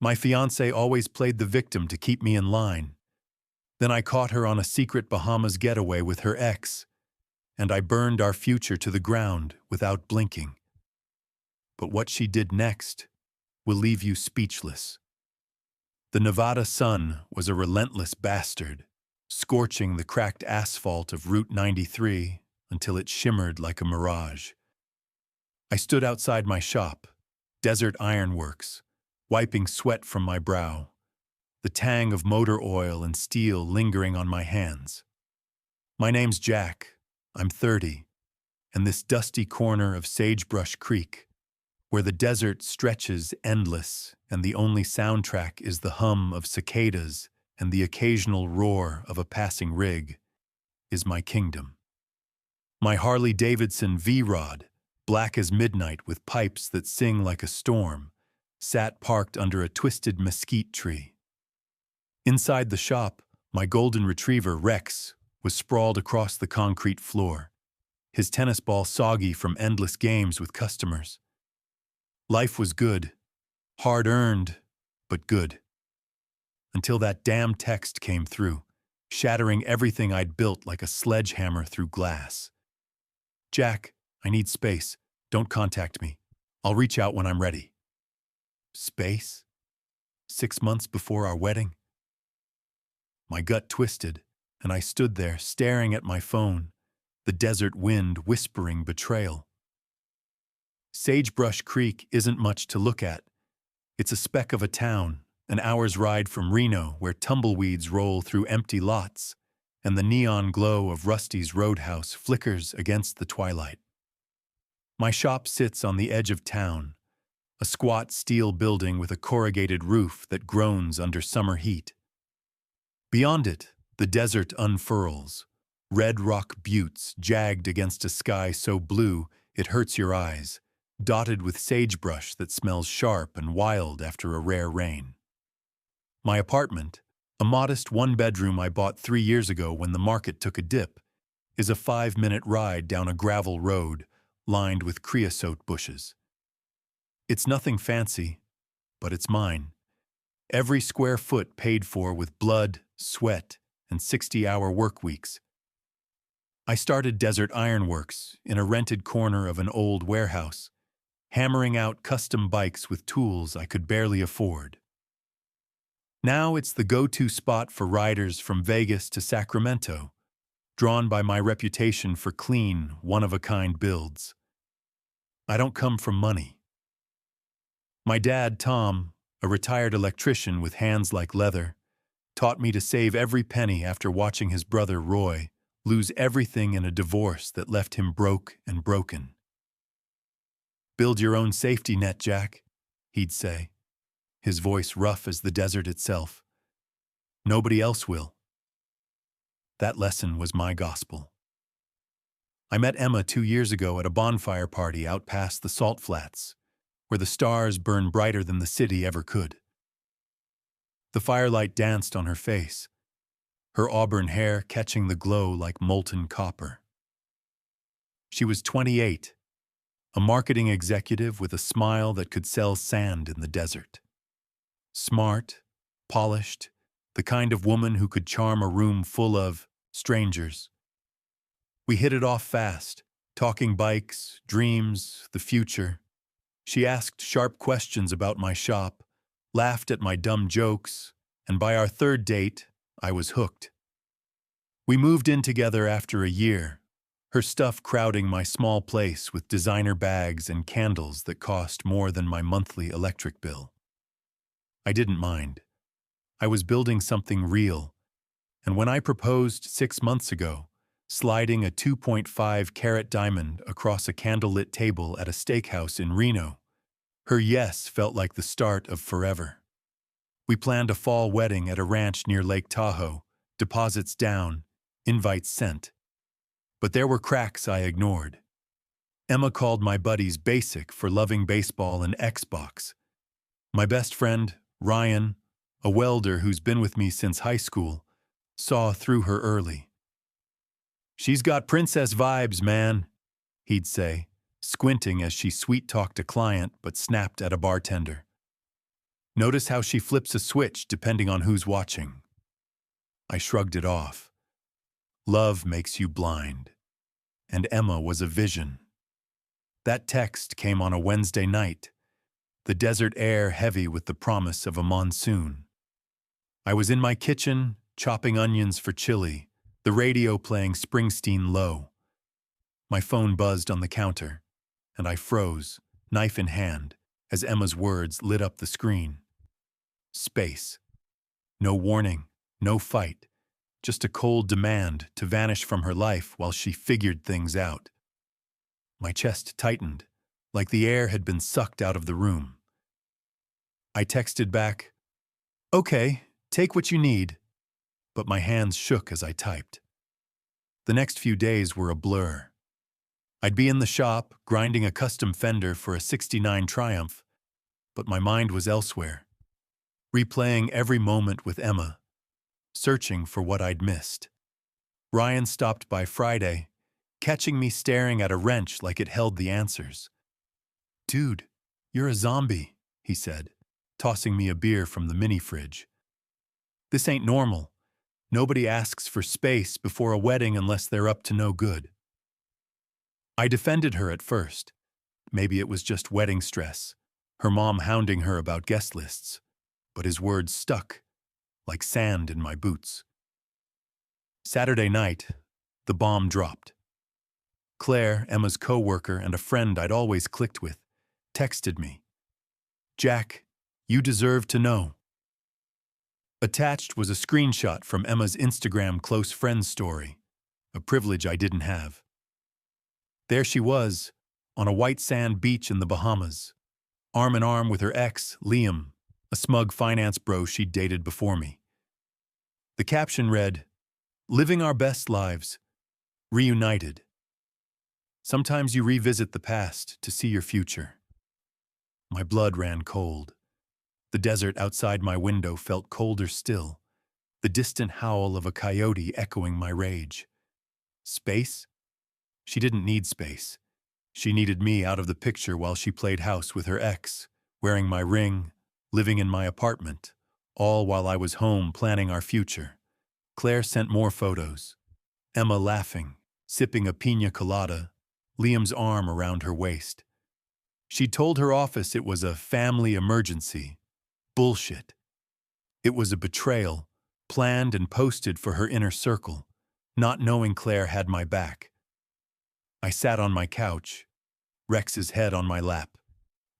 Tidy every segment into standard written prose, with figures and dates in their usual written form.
My fiancée always played the victim to keep me in line. Then I caught her on a secret Bahamas getaway with her ex, and I burned our future to the ground without blinking. But what she did next will leave you speechless. The Nevada sun was a relentless bastard, scorching the cracked asphalt of Route 93 until it shimmered like a mirage. I stood outside my shop, Desert Ironworks, wiping sweat from my brow, the tang of motor oil and steel lingering on my hands. My name's Jack, I'm 30, and this dusty corner of Sagebrush Creek, where the desert stretches endless and the only soundtrack is the hum of cicadas and the occasional roar of a passing rig, is my kingdom. My Harley-Davidson V-Rod, black as midnight with pipes that sing like a storm, sat parked under a twisted mesquite tree. Inside the shop, my golden retriever, Rex, was sprawled across the concrete floor, his tennis ball soggy from endless games with customers. Life was good, hard-earned, but good. Until that damn text came through, shattering everything I'd built like a sledgehammer through glass. Jack, I need space. Don't contact me. I'll reach out when I'm ready. Space? 6 months before our wedding? My gut twisted, and I stood there staring at my phone, the desert wind whispering betrayal. Sagebrush Creek isn't much to look at. It's a speck of a town, an hour's ride from Reno, where tumbleweeds roll through empty lots, and the neon glow of Rusty's Roadhouse flickers against the twilight. My shop sits on the edge of town, a squat steel building with a corrugated roof that groans under summer heat. Beyond it, the desert unfurls, red rock buttes jagged against a sky so blue it hurts your eyes, dotted with sagebrush that smells sharp and wild after a rare rain. My apartment, a modest one-bedroom I bought 3 years ago when the market took a dip, is a 5-minute ride down a gravel road lined with creosote bushes. It's nothing fancy, but it's mine. Every square foot paid for with blood, sweat, and 60-hour work weeks. I started Desert Ironworks in a rented corner of an old warehouse, hammering out custom bikes with tools I could barely afford. Now it's the go-to spot for riders from Vegas to Sacramento, drawn by my reputation for clean, one-of-a-kind builds. I don't come from money. My dad, Tom, a retired electrician with hands like leather, taught me to save every penny after watching his brother, Roy, lose everything in a divorce that left him broke and broken. "Build your own safety net, Jack," he'd say, his voice rough as the desert itself. "Nobody else will." That lesson was my gospel. I met Emma 2 years ago at a bonfire party out past the Salt Flats, where the stars burn brighter than the city ever could. The firelight danced on her face, her auburn hair catching the glow like molten copper. She was 28, a marketing executive with a smile that could sell sand in the desert. Smart, polished, the kind of woman who could charm a room full of strangers. We hit it off fast, talking bikes, dreams, the future. She asked sharp questions about my shop, laughed at my dumb jokes, and by our third date, I was hooked. We moved in together after a year, her stuff crowding my small place with designer bags and candles that cost more than my monthly electric bill. I didn't mind. I was building something real, and when I proposed 6 months ago, sliding a 2.5-carat diamond across a candlelit table at a steakhouse in Reno, her yes felt like the start of forever. We planned a fall wedding at a ranch near Lake Tahoe, deposits down, invites sent. But there were cracks I ignored. Emma called my buddies basic for loving baseball and Xbox. My best friend, Ryan, a welder who's been with me since high school, saw through her early. "She's got princess vibes, man," he'd say, squinting as she sweet-talked a client but snapped at a bartender. Notice how she flips a switch depending on who's watching. I shrugged it off. Love makes you blind. And Emma was a vision. That text came on a Wednesday night, the desert air heavy with the promise of a monsoon. I was in my kitchen, chopping onions for chili, the radio playing Springsteen low. My phone buzzed on the counter, and I froze, knife in hand, as Emma's words lit up the screen. Space. No warning, no fight, just a cold demand to vanish from her life while she figured things out. My chest tightened, like the air had been sucked out of the room. I texted back, "Okay, take what you need," but my hands shook as I typed. The next few days were a blur. I'd be in the shop, grinding a custom fender for a '69 Triumph, but my mind was elsewhere, replaying every moment with Emma, searching for what I'd missed. Ryan stopped by Friday, catching me staring at a wrench like it held the answers. "Dude, you're a zombie," he said, tossing me a beer from the mini-fridge. "This ain't normal. Nobody asks for space before a wedding unless they're up to no good." I defended her at first. Maybe it was just wedding stress, her mom hounding her about guest lists. But his words stuck, like sand in my boots. Saturday night, the bomb dropped. Claire, Emma's co-worker and a friend I'd always clicked with, texted me, "Jack, you deserve to know." Attached was a screenshot from Emma's Instagram close friends story, a privilege I didn't have. There she was, on a white sand beach in the Bahamas, arm in arm with her ex, Liam, a smug finance bro she'd dated before me. The caption read, "Living our best lives, reunited." Sometimes you revisit the past to see your future. My blood ran cold. The desert outside my window felt colder still, the distant howl of a coyote echoing my rage. Space? She didn't need space. She needed me out of the picture while she played house with her ex, wearing my ring, living in my apartment, all while I was home planning our future. Claire sent more photos. Emma laughing, sipping a piña colada, Liam's arm around her waist. She told her office it was a family emergency. Bullshit. It was a betrayal, planned and posted for her inner circle, not knowing Claire had my back. I sat on my couch, Rex's head on my lap,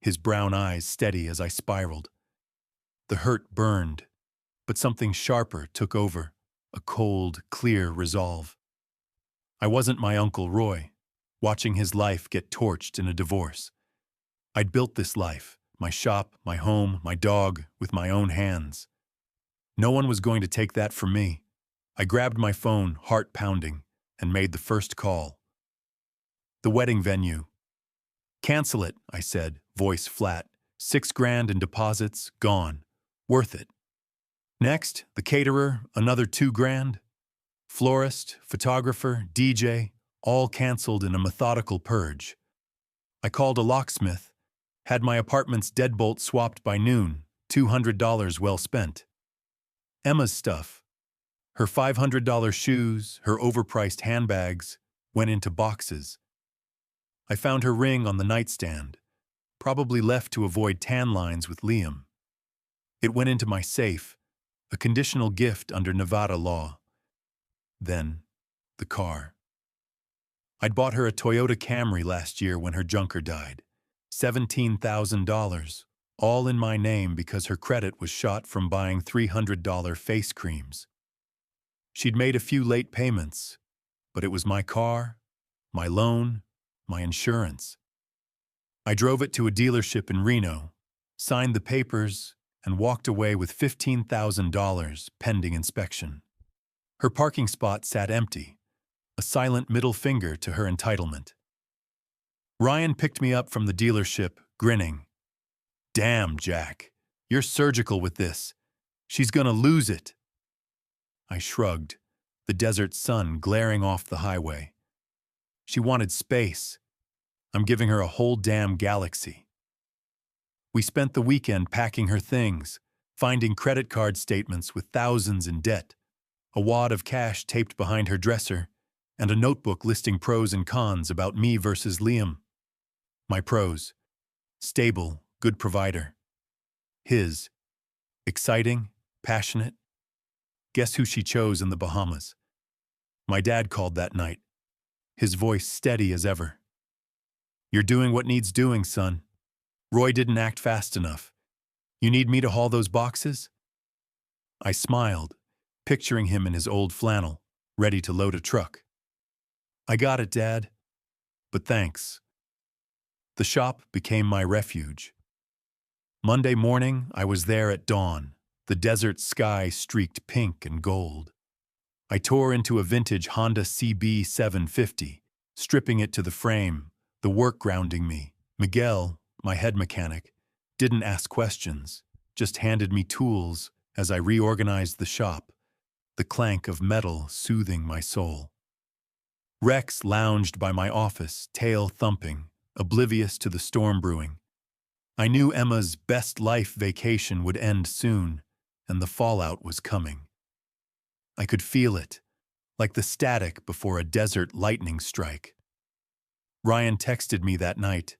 his brown eyes steady as I spiraled. The hurt burned, but something sharper took over, a cold, clear resolve. I wasn't my Uncle Roy, watching his life get torched in a divorce. I'd built this life, my shop, my home, my dog, with my own hands. No one was going to take that from me. I grabbed my phone, heart pounding, and made the first call. The wedding venue. "Cancel it," I said, voice flat. $6,000 in deposits, gone. Worth it. Next, the caterer, another $2,000. Florist, photographer, DJ, all canceled in a methodical purge. I called a locksmith, had my apartment's deadbolt swapped by noon, $200 well spent. Emma's stuff, her $500 shoes, her overpriced handbags, went into boxes. I found her ring on the nightstand, probably left to avoid tan lines with Liam. It went into my safe, a conditional gift under Nevada law. Then, the car. I'd bought her a Toyota Camry last year when her junker died. $17,000, all in my name because her credit was shot from buying $300 face creams. She'd made a few late payments, but it was my car, my loan, my insurance. I drove it to a dealership in Reno, signed the papers, and walked away with $15,000 pending inspection. Her parking spot sat empty, a silent middle finger to her entitlement. Ryan picked me up from the dealership, grinning. "Damn, Jack, you're surgical with this. She's gonna lose it." I shrugged, the desert sun glaring off the highway. She wanted space. I'm giving her a whole damn galaxy. We spent the weekend packing her things, finding credit card statements with thousands in debt, a wad of cash taped behind her dresser, and a notebook listing pros and cons about me versus Liam. My pros: stable, good provider. His: exciting, passionate. Guess who she chose in the Bahamas? My dad called that night, his voice steady as ever. "You're doing what needs doing, son. Roy didn't act fast enough. You need me to haul those boxes?" I smiled, picturing him in his old flannel, ready to load a truck. "I got it, Dad. But thanks." The shop became my refuge. Monday morning, I was there at dawn, the desert sky streaked pink and gold. I tore into a vintage Honda CB 750, stripping it to the frame, the work grounding me. Miguel, my head mechanic, didn't ask questions, just handed me tools as I reorganized the shop, the clank of metal soothing my soul. Rex lounged by my office, tail thumping, oblivious to the storm brewing. I knew Emma's best life vacation would end soon, and the fallout was coming. I could feel it, like the static before a desert lightning strike. Ryan texted me that night,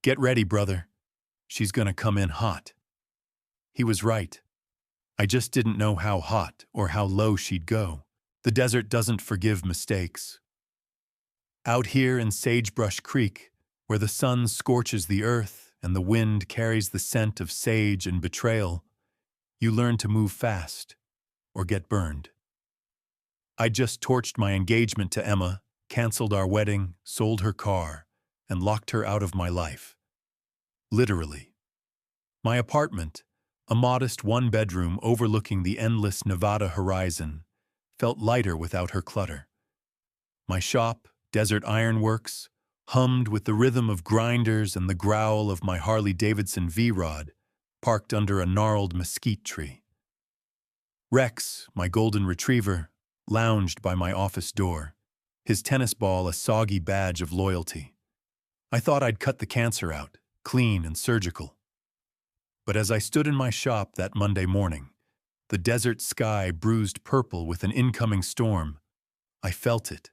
"Get ready, brother. She's gonna come in hot." He was right. I just didn't know how hot or how low she'd go. The desert doesn't forgive mistakes. Out here in Sagebrush Creek, where the sun scorches the earth and the wind carries the scent of sage and betrayal, you learn to move fast or get burned. I just torched my engagement to Emma, canceled our wedding, sold her car, and locked her out of my life. Literally. My apartment, a modest one-bedroom overlooking the endless Nevada horizon, felt lighter without her clutter. My shop, Desert Ironworks, hummed with the rhythm of grinders and the growl of my Harley-Davidson V-Rod, parked under a gnarled mesquite tree. Rex, my golden retriever, lounged by my office door, his tennis ball a soggy badge of loyalty. I thought I'd cut the cancer out, clean and surgical. But as I stood in my shop that Monday morning, the desert sky bruised purple with an incoming storm, I felt it,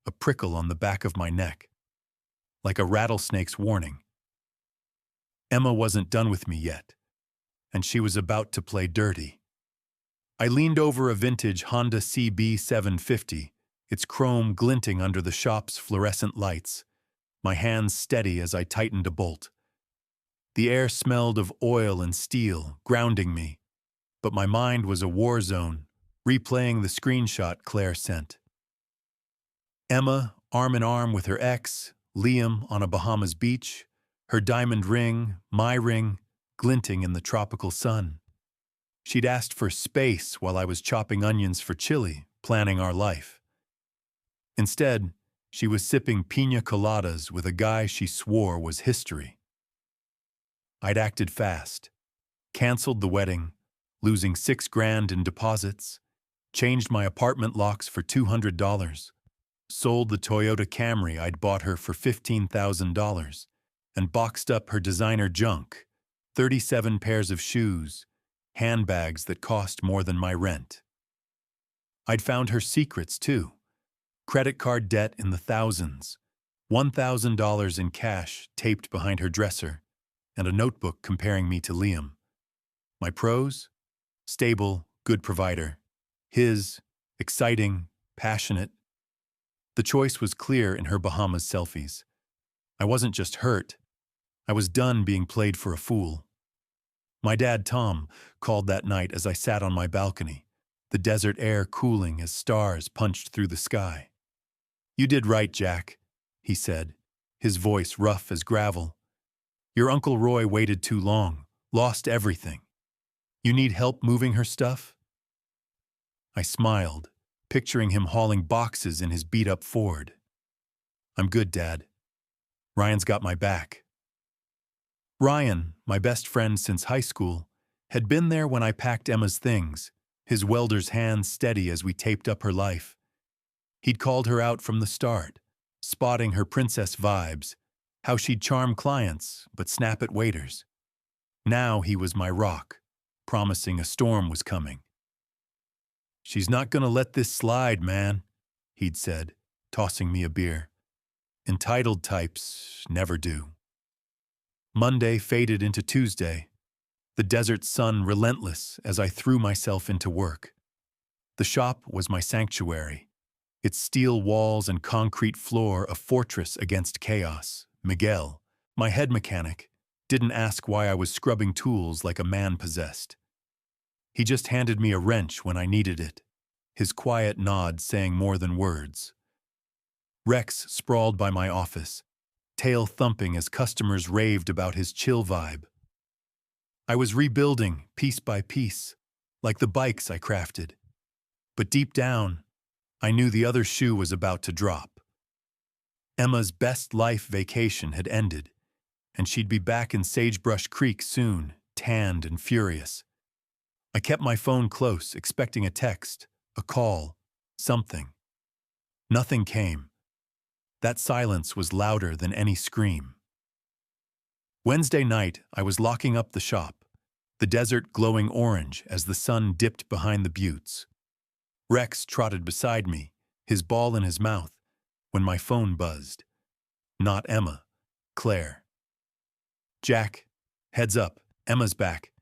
a prickle on the back of my neck, like a rattlesnake's warning. Emma wasn't done with me yet, and she was about to play dirty. I leaned over a vintage Honda CB 750, its chrome glinting under the shop's fluorescent lights, my hands steady as I tightened a bolt. The air smelled of oil and steel, grounding me, but my mind was a war zone, replaying the screenshot Claire sent. Emma, arm in arm with her ex, Liam on a Bahamas beach, her diamond ring, my ring, glinting in the tropical sun. She'd asked for space while I was chopping onions for chili, planning our life. Instead, she was sipping piña coladas with a guy she swore was history. I'd acted fast, canceled the wedding, losing $6,000 in deposits, changed my apartment locks for $200, sold the Toyota Camry I'd bought her for $15,000, and boxed up her designer junk, 37 pairs of shoes, handbags that cost more than my rent. I'd found her secrets, too. Credit card debt in the thousands, $1,000 in cash taped behind her dresser, and a notebook comparing me to Liam. My pros? Stable, good provider. His? Exciting, passionate. The choice was clear in her Bahamas selfies. I wasn't just hurt. I was done being played for a fool. My dad, Tom, called that night as I sat on my balcony, the desert air cooling as stars punched through the sky. "You did right, Jack," he said, his voice rough as gravel. "Your Uncle Roy waited too long, lost everything. You need help moving her stuff?" I smiled, picturing him hauling boxes in his beat-up Ford. "I'm good, Dad. Ryan's got my back." Ryan, my best friend since high school, had been there when I packed Emma's things, his welder's hands steady as we taped up her life. He'd called her out from the start, spotting her princess vibes, how she'd charm clients but snap at waiters. Now he was my rock, promising a storm was coming. "She's not gonna let this slide, man," he'd said, tossing me a beer. "Entitled types never do." Monday faded into Tuesday, the desert sun relentless as I threw myself into work. The shop was my sanctuary, its steel walls and concrete floor a fortress against chaos. Miguel, my head mechanic, didn't ask why I was scrubbing tools like a man possessed. He just handed me a wrench when I needed it, his quiet nod saying more than words. Rex sprawled by my office, tail thumping as customers raved about his chill vibe. I was rebuilding piece by piece, like the bikes I crafted. But deep down, I knew the other shoe was about to drop. Emma's best life vacation had ended, and she'd be back in Sagebrush Creek soon, tanned and furious. I kept my phone close, expecting a text, a call, something. Nothing came. That silence was louder than any scream. Wednesday night, I was locking up the shop, the desert glowing orange as the sun dipped behind the buttes. Rex trotted beside me, his ball in his mouth, when my phone buzzed. Not Emma, Claire. "Jack, heads up, Emma's back.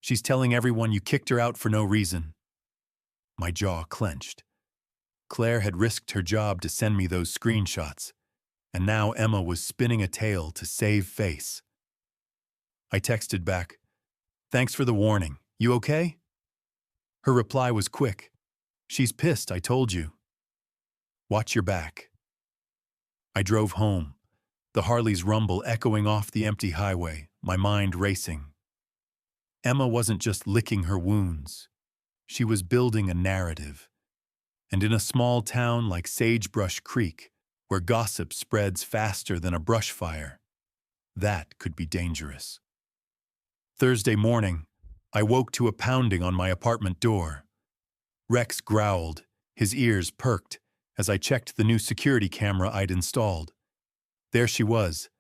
She's telling everyone you kicked her out for no reason." My jaw clenched. Claire had risked her job to send me those screenshots, and now Emma was spinning a tale to save face. I texted back, "Thanks for the warning. You okay?" Her reply was quick. "She's pissed, I told you. Watch your back." I drove home, the Harley's rumble echoing off the empty highway, my mind racing. Emma wasn't just licking her wounds. She was building a narrative. And in a small town like Sagebrush Creek, where gossip spreads faster than a brush fire, that could be dangerous. Thursday morning, I woke to a pounding on my apartment door. Rex growled, his ears perked, as I checked the new security camera I'd installed. There she was,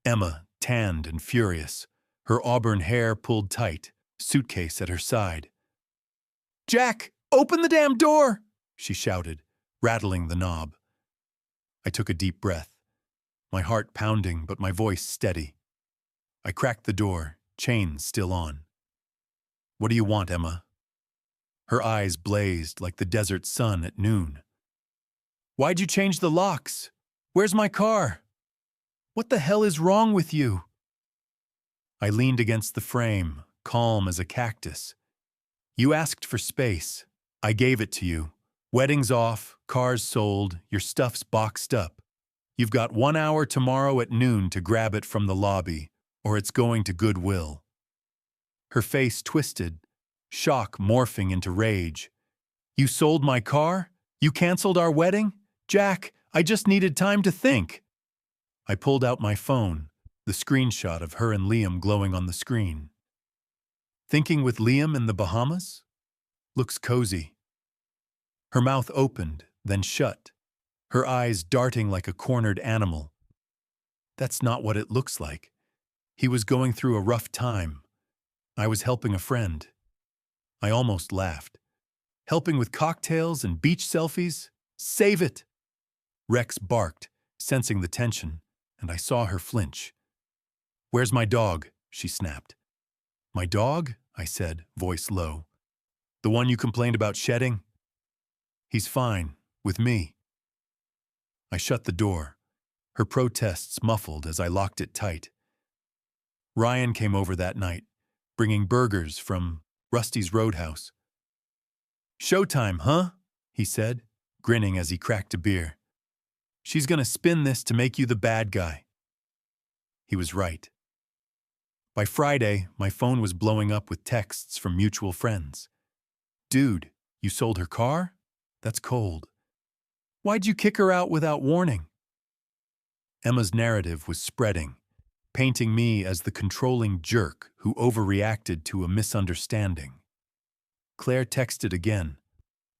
Emma, tanned and furious, her auburn hair pulled tight, suitcase at her side. "Jack, open the damn door!" she shouted, rattling the knob. I took a deep breath, my heart pounding but my voice steady. I cracked the door, chains still on. "What do you want, Emma?" Her eyes blazed like the desert sun at noon. "Why'd you change the locks? Where's my car? What the hell is wrong with you?" I leaned against the frame, calm as a cactus. "You asked for space. I gave it to you. Wedding's off, cars sold, your stuff's boxed up. You've got 1 hour tomorrow at noon to grab it from the lobby, or it's going to Goodwill." Her face twisted, shock morphing into rage. "You sold my car? You canceled our wedding? Jack, I just needed time to think." I pulled out my phone, the screenshot of her and Liam glowing on the screen. "Thinking with Liam in the Bahamas? Looks cozy." Her mouth opened, then shut, her eyes darting like a cornered animal. "That's not what it looks like. He was going through a rough time. I was helping a friend." I almost laughed. "Helping with cocktails and beach selfies? Save it!" Rex barked, sensing the tension, and I saw her flinch. "Where's my dog?" she snapped. "My dog?" I said, voice low. "The one you complained about shedding?" "He's fine, with me." I shut the door, her protests muffled as I locked it tight. Ryan came over that night, bringing burgers from Rusty's Roadhouse. "Showtime, huh?" he said, grinning as he cracked a beer. "She's gonna spin this to make you the bad guy." He was right. By Friday, my phone was blowing up with texts from mutual friends. "Dude, you sold her car? That's cold. Why'd you kick her out without warning?" Emma's narrative was spreading, painting me as the controlling jerk who overreacted to a misunderstanding. Claire texted again,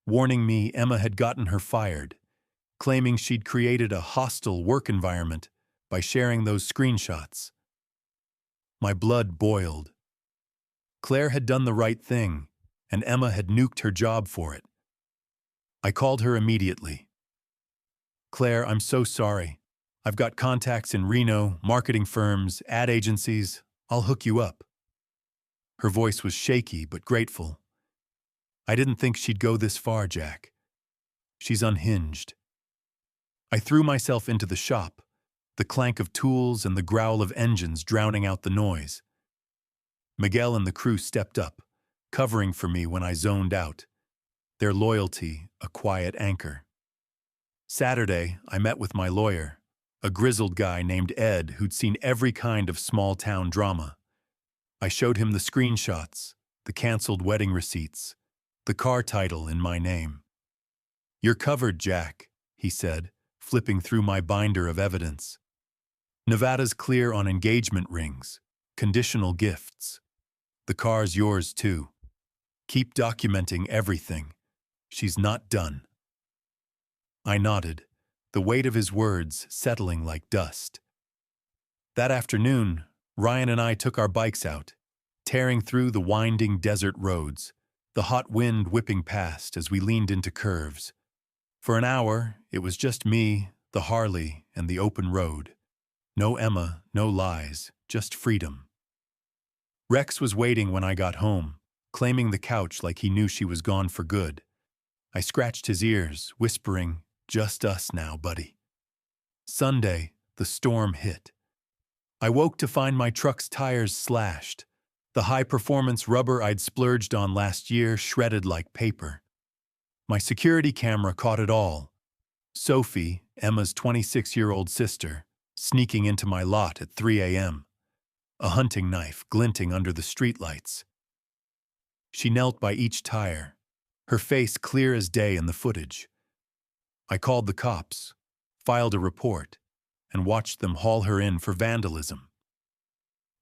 warning me Emma had gotten her fired, claiming she'd created a hostile work environment by sharing those screenshots. My blood boiled, Claire had done the right thing, and Emma had nuked her job for it. I called her immediately. "Claire, I'm so sorry. I've got contacts in Reno, marketing firms, ad agencies. I'll hook you up." Her voice was shaky but grateful. "I didn't think she'd go this far, Jack. She's unhinged." I threw myself into the shop, the clank of tools and the growl of engines drowning out the noise. Miguel and the crew stepped up, covering for me when I zoned out, their loyalty a quiet anchor. Saturday, I met with my lawyer, a grizzled guy named Ed who'd seen every kind of small-town drama. I showed him the screenshots, the canceled wedding receipts, the car title in my name. "You're covered, Jack," he said, flipping through my binder of evidence. "Nevada's clear on engagement rings, conditional gifts. The car's yours, too. Keep documenting everything. She's not done." I nodded, the weight of his words settling like dust. That afternoon, Ryan and I took our bikes out, tearing through the winding desert roads, the hot wind whipping past as we leaned into curves. For an hour, it was just me, the Harley, and the open road. No Emma, no lies, just freedom. Rex was waiting when I got home, claiming the couch like he knew she was gone for good. I scratched his ears, whispering, "Just us now, buddy." Sunday, the storm hit. I woke to find my truck's tires slashed, the high-performance rubber I'd splurged on last year shredded like paper. My security camera caught it all. Sophie, Emma's 26-year-old sister, sneaking into my lot at 3 a.m., a hunting knife glinting under the streetlights. She knelt by each tire, her face clear as day in the footage. I called the cops, filed a report, and watched them haul her in for vandalism.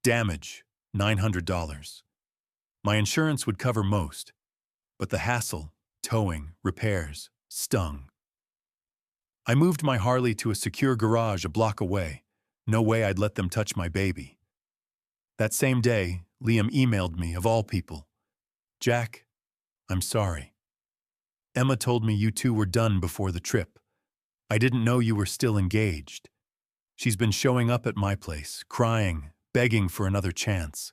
Damage, $900. My insurance would cover most, but the hassle, towing, repairs, stung. I moved my Harley to a secure garage a block away. No way I'd let them touch my baby. That same day, Liam emailed me, of all people. "Jack, I'm sorry. Emma told me you two were done before the trip. I didn't know you were still engaged. She's been showing up at my place, crying, begging for another chance."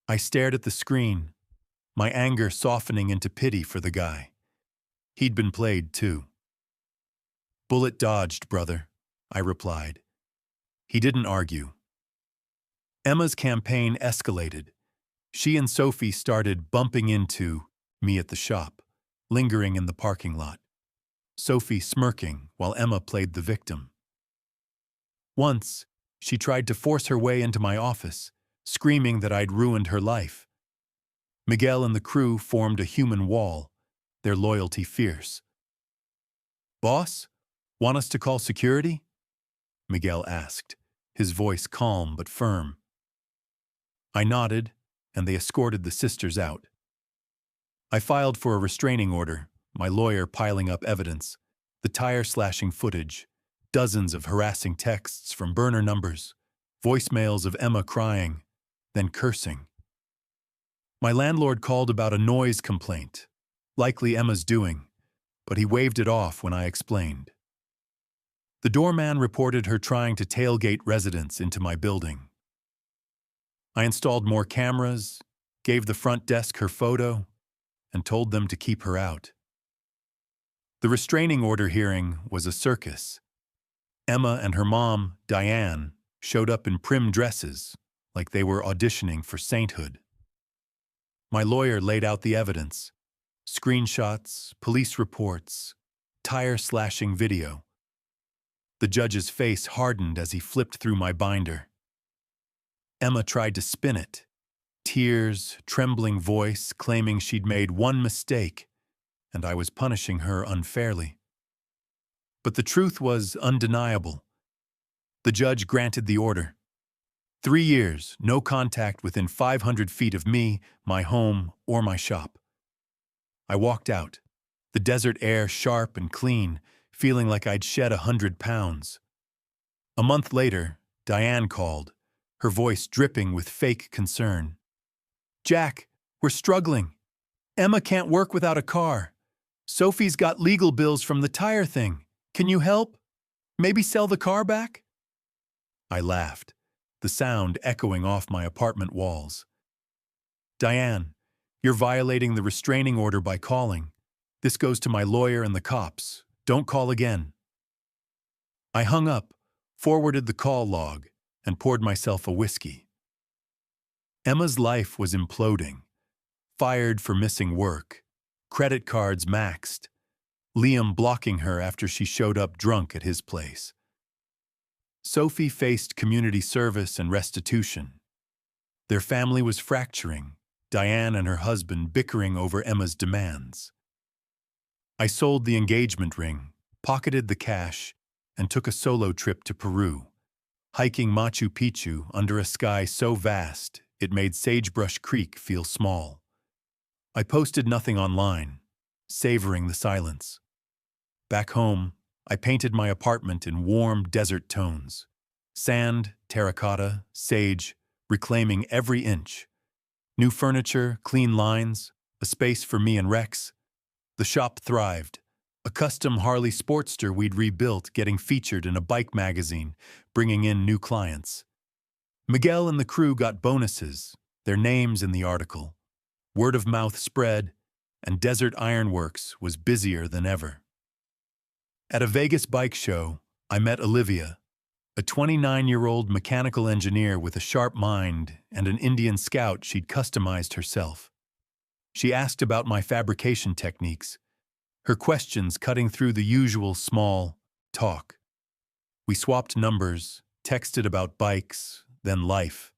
I stared at the screen, my anger softening into pity for the guy. He'd been played, too. "Bullet dodged, brother," I replied. He didn't argue. Emma's campaign escalated. She and Sophie started bumping into me at the shop, lingering in the parking lot. Sophie smirking while Emma played the victim. Once, she tried to force her way into my office, screaming that I'd ruined her life. Miguel and the crew formed a human wall, their loyalty fierce. "Boss, want us to call security?" Miguel asked, his voice calm but firm. I nodded, and they escorted the sisters out. I filed for a restraining order, my lawyer piling up evidence, the tire-slashing footage, dozens of harassing texts from burner numbers, voicemails of Emma crying, then cursing. My landlord called about a noise complaint, likely Emma's doing, but he waved it off when I explained. The doorman reported her trying to tailgate residents into my building. I installed more cameras, gave the front desk her photo, and told them to keep her out. The restraining order hearing was a circus. Emma and her mom, Diane, showed up in prim dresses, like they were auditioning for sainthood. My lawyer laid out the evidence: screenshots, police reports, tire-slashing video. The judge's face hardened as he flipped through my binder. Emma tried to spin it, tears, trembling voice, claiming she'd made one mistake, and I was punishing her unfairly. But the truth was undeniable. The judge granted the order. 3 years, no contact within 500 feet of me, my home, or my shop. I walked out, the desert air sharp and clean, feeling like I'd shed 100 pounds. A month later, Diane called, her voice dripping with fake concern. Jack, we're struggling. Emma can't work without a car. Sophie's got legal bills from the tire thing. Can you help? Maybe sell the car back? I laughed, the sound echoing off my apartment walls. Diane, you're violating the restraining order by calling. This goes to my lawyer and the cops. Don't call again. I hung up, forwarded the call log, and poured myself a whiskey. Emma's life was imploding. Fired for missing work. Credit cards maxed. Liam blocking her after she showed up drunk at his place. Sophie faced community service and restitution. Their family was fracturing, Diane and her husband bickering over Emma's demands. I sold the engagement ring, pocketed the cash, and took a solo trip to Peru, hiking Machu Picchu under a sky so vast it made Sagebrush Creek feel small. I posted nothing online, savoring the silence. Back home, I painted my apartment in warm desert tones. Sand, terracotta, sage, reclaiming every inch. New furniture, clean lines, a space for me and Rex. The shop thrived. A custom Harley Sportster we'd rebuilt getting featured in a bike magazine, bringing in new clients. Miguel and the crew got bonuses, their names in the article. Word of mouth spread, and Desert Ironworks was busier than ever. At a Vegas bike show, I met Olivia, a 29-year-old mechanical engineer with a sharp mind and an Indian scout she'd customized herself. She asked about my fabrication techniques, her questions cutting through the usual small talk. We swapped numbers, texted about bikes, then life.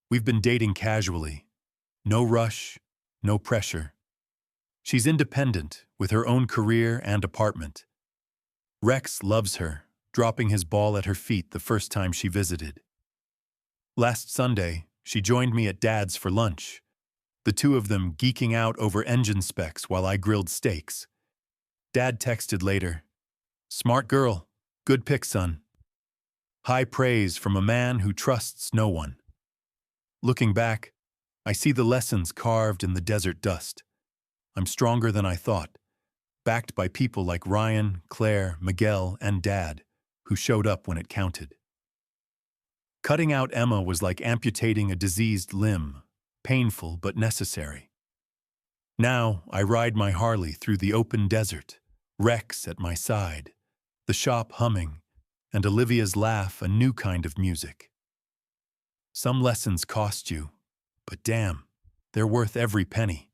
We've been dating casually. No rush, no pressure. She's independent, with her own career and apartment. Rex loves her, dropping his ball at her feet the first time she visited. Last Sunday, she joined me at Dad's for lunch, the two of them geeking out over engine specs while I grilled steaks. Dad texted later, "Smart girl, good pick, son." High praise from a man who trusts no one. Looking back, I see the lessons carved in the desert dust. I'm stronger than I thought, backed by people like Ryan, Claire, Miguel, and Dad, who showed up when it counted. Cutting out Emma was like amputating a diseased limb, painful but necessary. Now I ride my Harley through the open desert, Rex at my side, the shop humming, and Olivia's laugh a new kind of music. Some lessons cost you, but damn, they're worth every penny.